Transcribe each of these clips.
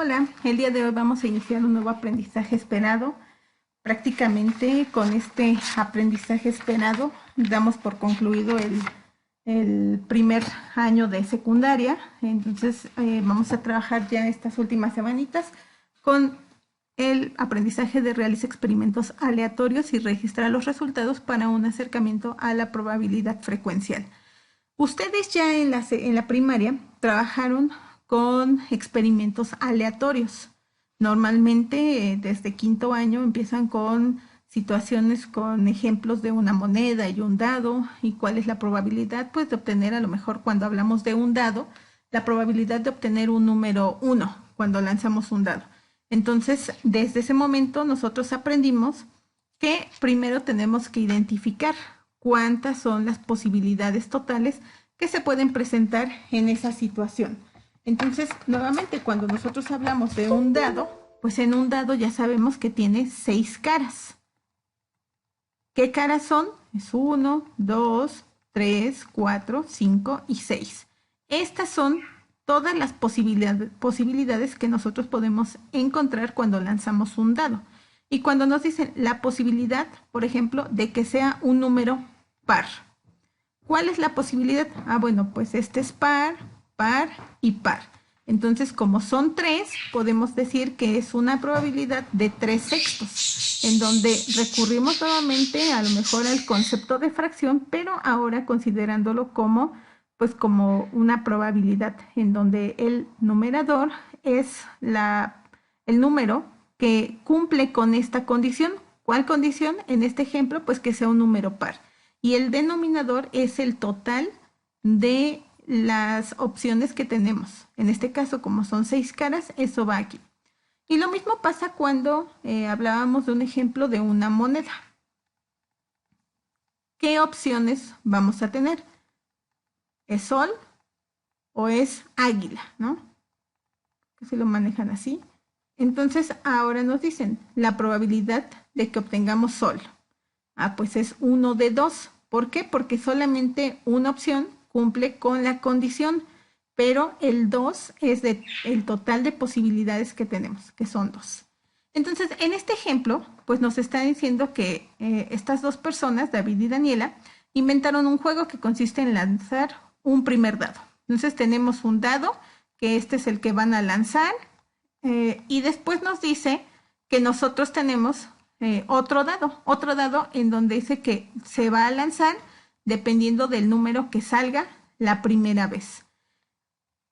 Hola, el día de hoy vamos a iniciar un nuevo aprendizaje esperado. Prácticamente con este aprendizaje esperado damos por concluido el primer año de secundaria. Entonces vamos a trabajar ya estas últimas semanitas con el aprendizaje de realizar experimentos aleatorios y registrar los resultados para un acercamiento a la probabilidad frecuencial. Ustedes ya en la primaria trabajaron con experimentos aleatorios. Normalmente desde quinto año empiezan con situaciones con ejemplos de una moneda y un dado y cuál es la probabilidad pues de obtener, a lo mejor cuando hablamos de un dado, la probabilidad de obtener un número 1 cuando lanzamos un dado. Entonces, desde ese momento nosotros aprendimos que primero tenemos que identificar cuántas son las posibilidades totales que se pueden presentar en esa situación. Entonces, nuevamente, cuando nosotros hablamos de un dado, pues en un dado ya sabemos que tiene 6 caras. ¿Qué caras son? Es 1, 2, 3, 4, 5 y 6. Estas son todas las posibilidades que nosotros podemos encontrar cuando lanzamos un dado. Y cuando nos dicen la posibilidad, por ejemplo, de que sea un número par. ¿Cuál es la posibilidad? Bueno, pues este es par, par y par. Entonces, como son 3, podemos decir que es una probabilidad de 3/6, en donde recurrimos nuevamente a lo mejor al concepto de fracción, pero ahora considerándolo como, pues como una probabilidad, en donde el numerador es el número que cumple con esta condición. ¿Cuál condición? En este ejemplo, pues que sea un número par. Y el denominador es el total de las opciones que tenemos. En este caso, como son 6 caras, eso va aquí. Y lo mismo pasa cuando hablábamos de un ejemplo de una moneda. ¿Qué opciones vamos a tener? ¿Es sol o es águila? ¿No? Que se lo manejan así. Entonces, ahora nos dicen la probabilidad de que obtengamos sol. Pues es 1 de 2. ¿Por qué? Porque solamente una opción cumple con la condición, pero el 2 es el total de posibilidades que tenemos, que son 2. Entonces, en este ejemplo, pues nos está diciendo que estas dos personas, David y Daniela, inventaron un juego que consiste en lanzar un primer dado. Entonces, tenemos un dado, que este es el que van a lanzar, y después nos dice que nosotros tenemos otro dado en donde dice que se va a lanzar dependiendo del número que salga la primera vez.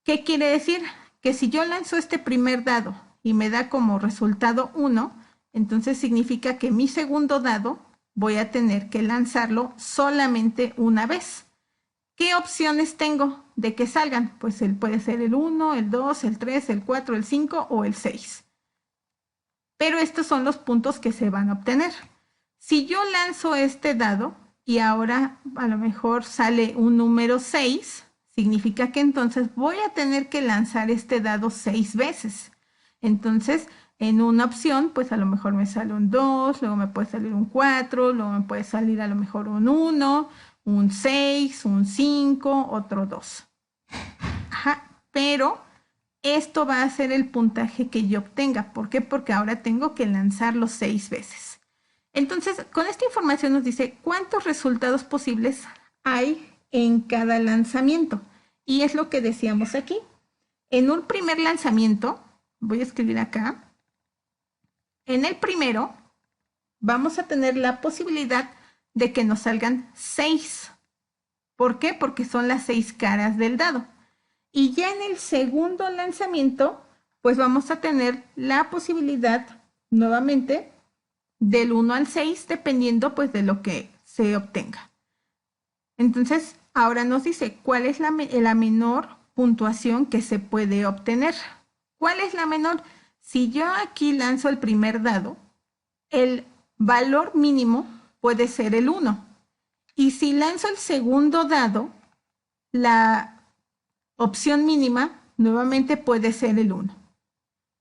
¿Qué quiere decir? Que si yo lanzo este primer dado y me da como resultado 1, entonces significa que mi segundo dado voy a tener que lanzarlo solamente una vez. ¿Qué opciones tengo de que salgan? Pues puede ser el 1, el 2, el 3, el 4, el 5 o el 6. Pero estos son los puntos que se van a obtener. Si yo lanzo este dado y ahora a lo mejor sale un número 6, significa que entonces voy a tener que lanzar este dado 6 veces. Entonces, en una opción, pues a lo mejor me sale un 2, luego me puede salir un 4, luego me puede salir a lo mejor un 1, un 6, un 5, otro 2. Pero esto va a ser el puntaje que yo obtenga. ¿Por qué? Porque ahora tengo que lanzarlo 6 veces. Entonces, con esta información nos dice cuántos resultados posibles hay en cada lanzamiento. Y es lo que decíamos aquí. En un primer lanzamiento, voy a escribir acá, en el primero vamos a tener la posibilidad de que nos salgan 6. ¿Por qué? Porque son las 6 caras del dado. Y ya en el segundo lanzamiento, pues vamos a tener la posibilidad nuevamente del 1 al 6, dependiendo pues de lo que se obtenga. Entonces, ahora nos dice cuál es la menor puntuación que se puede obtener. ¿Cuál es la menor? Si yo aquí lanzo el primer dado, el valor mínimo puede ser el 1. Y si lanzo el segundo dado, la opción mínima nuevamente puede ser el 1.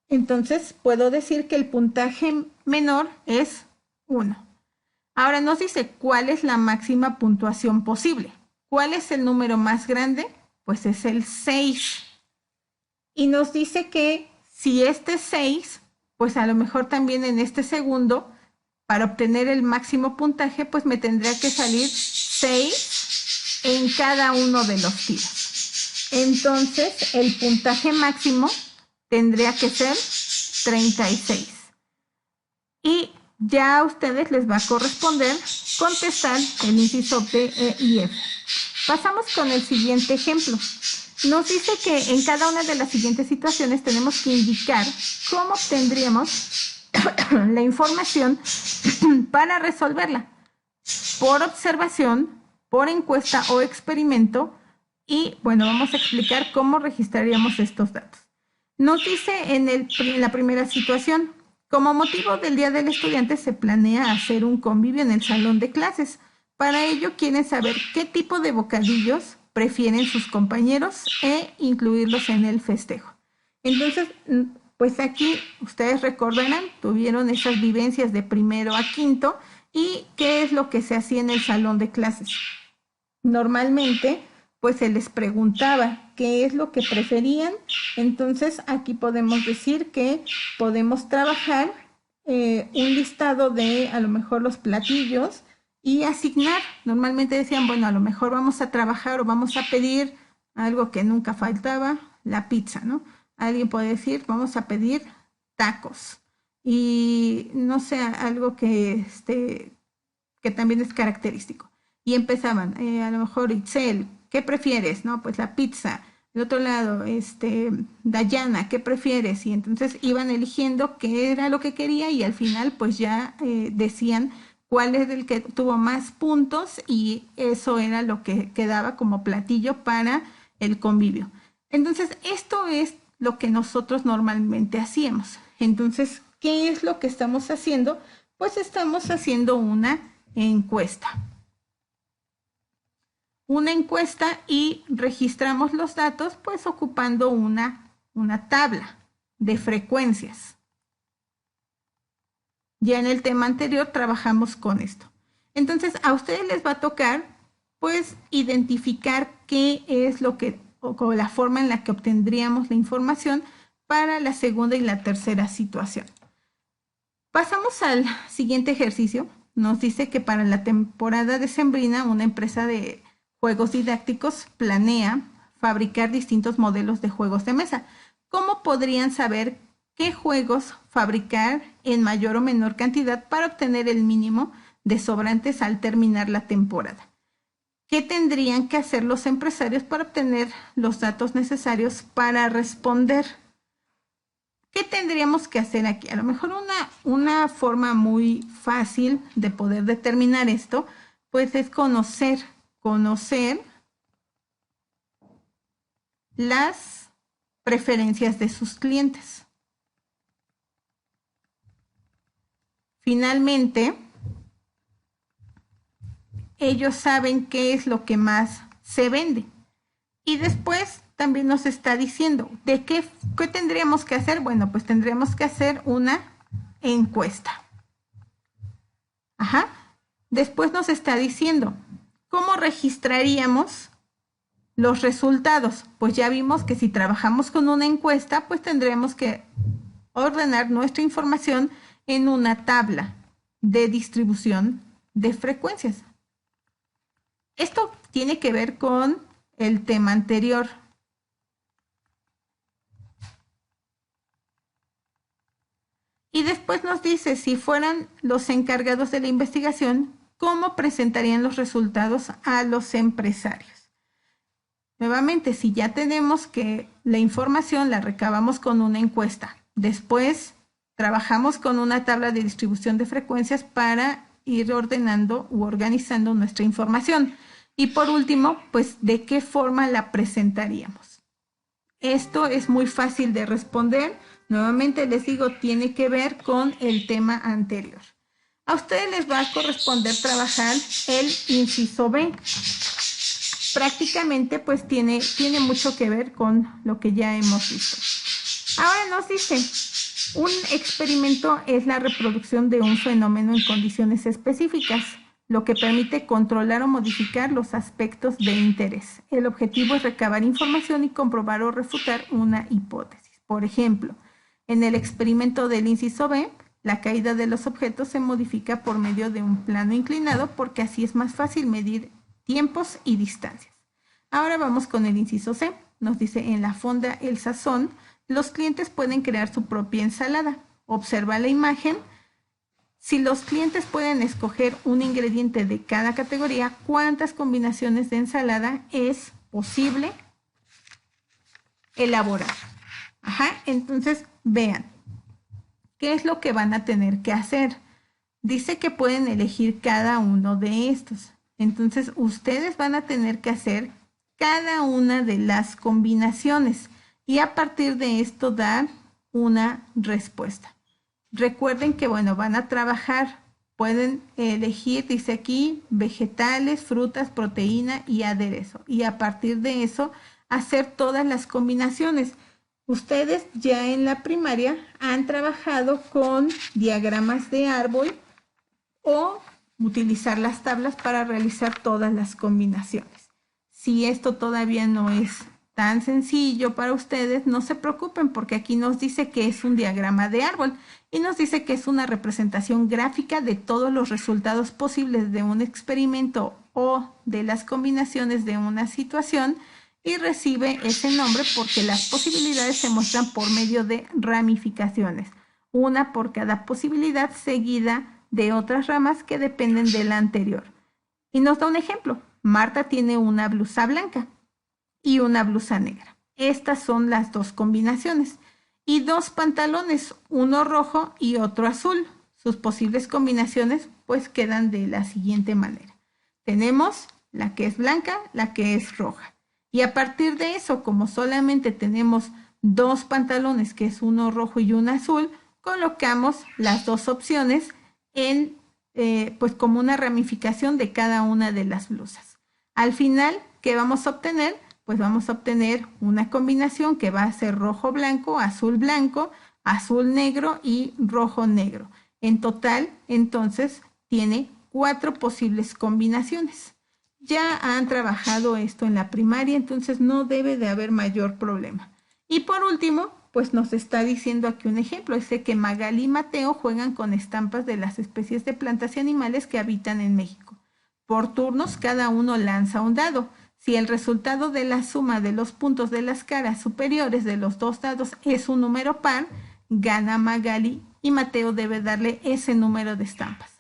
Entonces puedo decir que el puntaje menor es 1. Ahora nos dice cuál es la máxima puntuación posible. ¿Cuál es el número más grande? Pues es el 6. Y nos dice que Si este es 6, pues a lo mejor también en este segundo, para obtener el máximo puntaje, pues me tendría que salir 6 en cada uno de los tiros. Entonces, el puntaje máximo tendría que ser 36. Y ya a ustedes les va a corresponder contestar el inciso B, E y F. Pasamos con el siguiente ejemplo. Nos dice que en cada una de las siguientes situaciones tenemos que indicar cómo obtendríamos la información para resolverla. Por observación, por encuesta o experimento. Y bueno, vamos a explicar cómo registraríamos estos datos. Nos dice en la primera situación, como motivo del Día del Estudiante se planea hacer un convivio en el salón de clases. Para ello quieren saber qué tipo de bocadillos prefieren sus compañeros e incluirlos en el festejo. Entonces, pues aquí ustedes recordarán, tuvieron esas vivencias de primero a quinto y qué es lo que se hacía en el salón de clases. Normalmente, pues se les preguntaba qué es lo que preferían. Entonces, aquí podemos decir que podemos trabajar un listado de a lo mejor los platillos y asignar. Normalmente decían, bueno, a lo mejor vamos a trabajar o vamos a pedir algo que nunca faltaba, la pizza, ¿no? Alguien puede decir, vamos a pedir tacos. Y no sé, algo que también es característico. Y empezaban, a lo mejor, Itzel, ¿qué prefieres? No, pues la pizza. De otro lado, Dayana, ¿qué prefieres? Y entonces iban eligiendo qué era lo que quería y al final pues ya decían cuál es el que tuvo más puntos y eso era lo que quedaba como platillo para el convivio. Entonces, esto es lo que nosotros normalmente hacíamos. Entonces, ¿qué es lo que estamos haciendo? Pues estamos haciendo una encuesta. Una encuesta y registramos los datos pues ocupando una tabla de frecuencias. Ya en el tema anterior trabajamos con esto. Entonces a ustedes les va a tocar pues identificar qué es lo que o la forma en la que obtendríamos la información para la segunda y la tercera situación. Pasamos al siguiente ejercicio. Nos dice que para la temporada decembrina una empresa de juegos didácticos planea fabricar distintos modelos de juegos de mesa. ¿Cómo podrían saber qué juegos fabricar en mayor o menor cantidad para obtener el mínimo de sobrantes al terminar la temporada? ¿Qué tendrían que hacer los empresarios para obtener los datos necesarios para responder? ¿Qué tendríamos que hacer aquí? A lo mejor una forma muy fácil de poder determinar esto, pues es conocer las preferencias de sus clientes. Finalmente, ellos saben qué es lo que más se vende. Y después también nos está diciendo, ¿de qué tendríamos que hacer? Bueno, pues tendríamos que hacer una encuesta. Ajá. Después nos está diciendo, ¿cómo registraríamos los resultados? Pues ya vimos que si trabajamos con una encuesta, pues tendremos que ordenar nuestra información en una tabla de distribución de frecuencias. Esto tiene que ver con el tema anterior. Y después nos dice, si fueran los encargados de la investigación, ¿cómo presentarían los resultados a los empresarios? Nuevamente, si ya tenemos que la información la recabamos con una encuesta, después trabajamos con una tabla de distribución de frecuencias para ir ordenando u organizando nuestra información. Y por último, pues, ¿de qué forma la presentaríamos? Esto es muy fácil de responder. Nuevamente les digo, tiene que ver con el tema anterior. A ustedes les va a corresponder trabajar el inciso B. Prácticamente pues tiene mucho que ver con lo que ya hemos visto. Ahora nos dice, un experimento es la reproducción de un fenómeno en condiciones específicas, lo que permite controlar o modificar los aspectos de interés. El objetivo es recabar información y comprobar o refutar una hipótesis. Por ejemplo, En el experimento del inciso B, la caída de los objetos se modifica por medio de un plano inclinado porque así es más fácil medir tiempos y distancias. Ahora vamos con el inciso C. Nos dice, en la fonda El Sazón, los clientes pueden crear su propia ensalada. Observa la imagen. Si los clientes pueden escoger un ingrediente de cada categoría, ¿cuántas combinaciones de ensalada es posible elaborar? Entonces, vean, ¿qué es lo que van a tener que hacer? Dice que pueden elegir cada uno de estos. Entonces, ustedes van a tener que hacer cada una de las combinaciones y a partir de esto dar una respuesta. Recuerden que, bueno, van a trabajar, pueden elegir, dice aquí, vegetales, frutas, proteína y aderezo. Y a partir de eso, hacer todas las combinaciones. Ustedes ya en la primaria han trabajado con diagramas de árbol o utilizar las tablas para realizar todas las combinaciones. Si esto todavía no es tan sencillo para ustedes, no se preocupen porque aquí nos dice que es un diagrama de árbol y nos dice que es una representación gráfica de todos los resultados posibles de un experimento o de las combinaciones de una situación y recibe ese nombre porque las posibilidades se muestran por medio de ramificaciones, una por cada posibilidad seguida de otras ramas que dependen de la anterior. Y nos da un ejemplo. Marta tiene una blusa blanca y una blusa negra. Estas son las dos combinaciones. Y dos pantalones, uno rojo y otro azul. Sus posibles combinaciones pues quedan de la siguiente manera. Tenemos la que es blanca, la que es roja. Y a partir de eso, como solamente tenemos dos pantalones, que es uno rojo y uno azul, colocamos las dos opciones en pues como una ramificación de cada una de las blusas. Al final, ¿qué vamos a obtener? Pues vamos a obtener una combinación que va a ser rojo-blanco, azul-blanco, azul-negro y rojo-negro. En total, entonces, tiene 4 posibles combinaciones. Ya han trabajado esto en la primaria, entonces no debe de haber mayor problema. Y por último, pues nos está diciendo aquí un ejemplo. Dice que Magali y Mateo juegan con estampas de las especies de plantas y animales que habitan en México. Por turnos, cada uno lanza un dado. Si el resultado de la suma de los puntos de las caras superiores de los dos dados es un número par, gana Magali y Mateo debe darle ese número de estampas.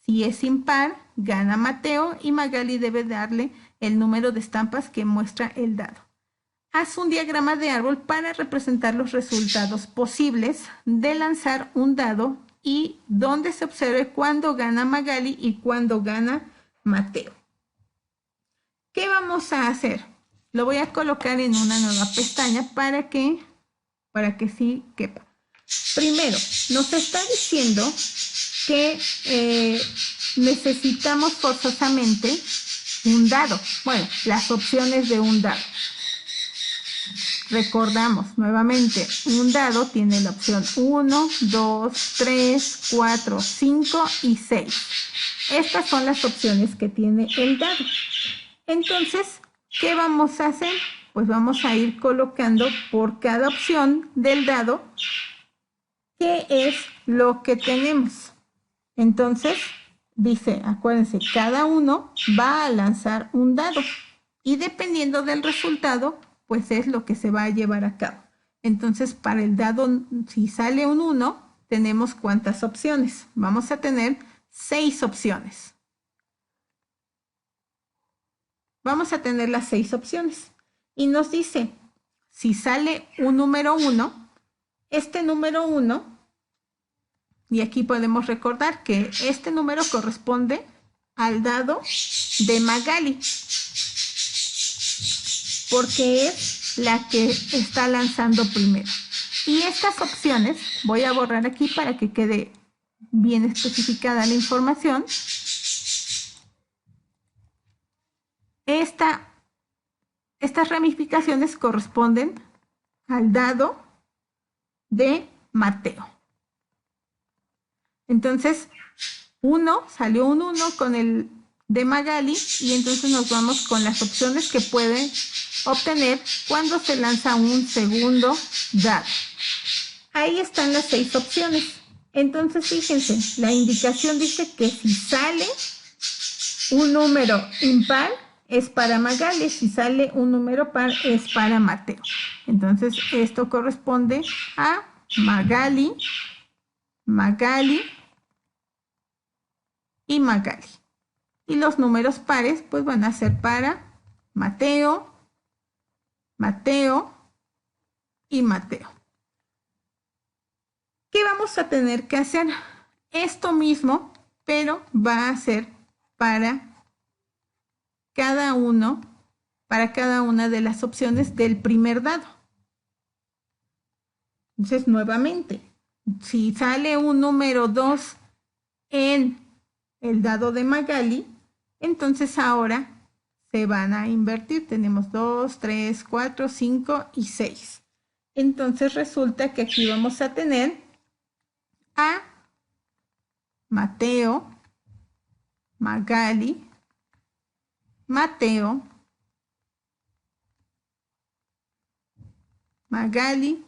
Si es impar, gana Mateo y Magali debe darle el número de estampas que muestra el dado. Haz un diagrama de árbol para representar los resultados posibles de lanzar un dado y donde se observe cuándo gana Magali y cuándo gana Mateo. ¿Qué vamos a hacer? Lo voy a colocar en una nueva pestaña para que sí quepa. Primero, nos está diciendo que necesitamos forzosamente un dado. Bueno, las opciones de un dado. Recordamos nuevamente, un dado tiene la opción 1, 2, 3, 4, 5 y 6. Estas son las opciones que tiene el dado. Entonces, ¿qué vamos a hacer? Pues vamos a ir colocando por cada opción del dado qué es lo que tenemos. Entonces, dice, acuérdense, cada uno va a lanzar un dado y dependiendo del resultado, pues es lo que se va a llevar a cabo. Entonces, para el dado, si sale un 1, tenemos ¿cuántas opciones? Vamos a tener 6 opciones. Vamos a tener las 6 opciones. Y nos dice, si sale un número 1, este número 1, y aquí podemos recordar que este número corresponde al dado de Magali, porque es la que está lanzando primero. Y estas opciones, voy a borrar aquí para que quede bien especificada la información. Estas ramificaciones corresponden al dado de Mateo. Entonces, salió un 1 con el de Magali y entonces nos vamos con las opciones que pueden obtener cuando se lanza un segundo dado. ahí están las 6 opciones. Entonces, fíjense, la indicación dice que si sale un número impar es para Magali, si sale un número par es para Mateo. Entonces, esto corresponde a Magali, Magali y Magali. Y los números pares pues van a ser para Mateo, Mateo y Mateo. ¿Qué vamos a tener que hacer? Esto mismo, pero va a ser para cada uno, para cada una de las opciones del primer dado. Entonces, nuevamente, si sale un número 2 en el dado de Magali, entonces ahora se van a invertir. Tenemos 2, 3, 4, 5 y 6. Entonces resulta que aquí vamos a tener a Mateo, Magali, Mateo, Magali,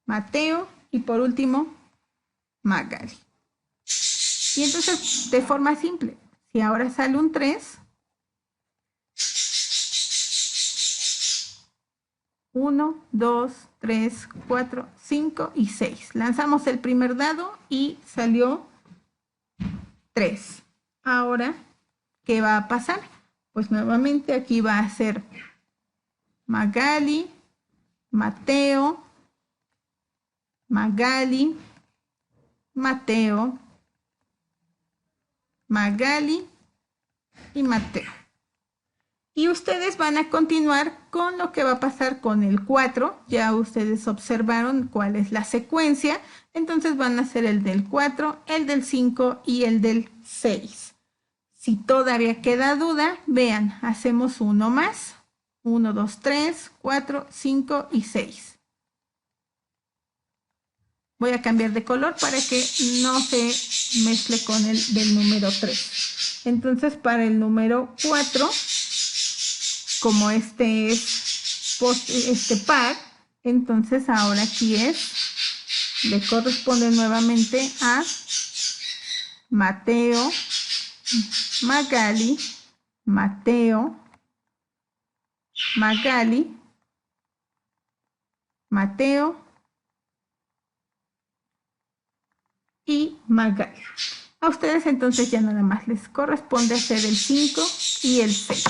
Mateo y por último Magali. Y entonces de forma simple, si ahora sale un 3, 1, 2, 3, 4, 5 y 6. Lanzamos el primer dado y salió 3. Ahora, ¿qué va a pasar? Pues nuevamente aquí va a ser Magali, Mateo, Magali, Mateo, Magali y Mateo. Y ustedes van a continuar con lo que va a pasar con el 4. Ya ustedes observaron cuál es la secuencia. Entonces van a ser el del 4, el del 5 y el del 6. Si todavía queda duda, vean, hacemos uno más. 1, 2, 3, 4, 5 y 6. Voy a cambiar de color para que no se mezcle con el del número 3. Entonces, para el número 4, como este es par, entonces ahora aquí le corresponde nuevamente a Mateo, Magali, Mateo, Magali, Mateo y Magali. A ustedes entonces ya nada más les corresponde hacer el 5 y el 6.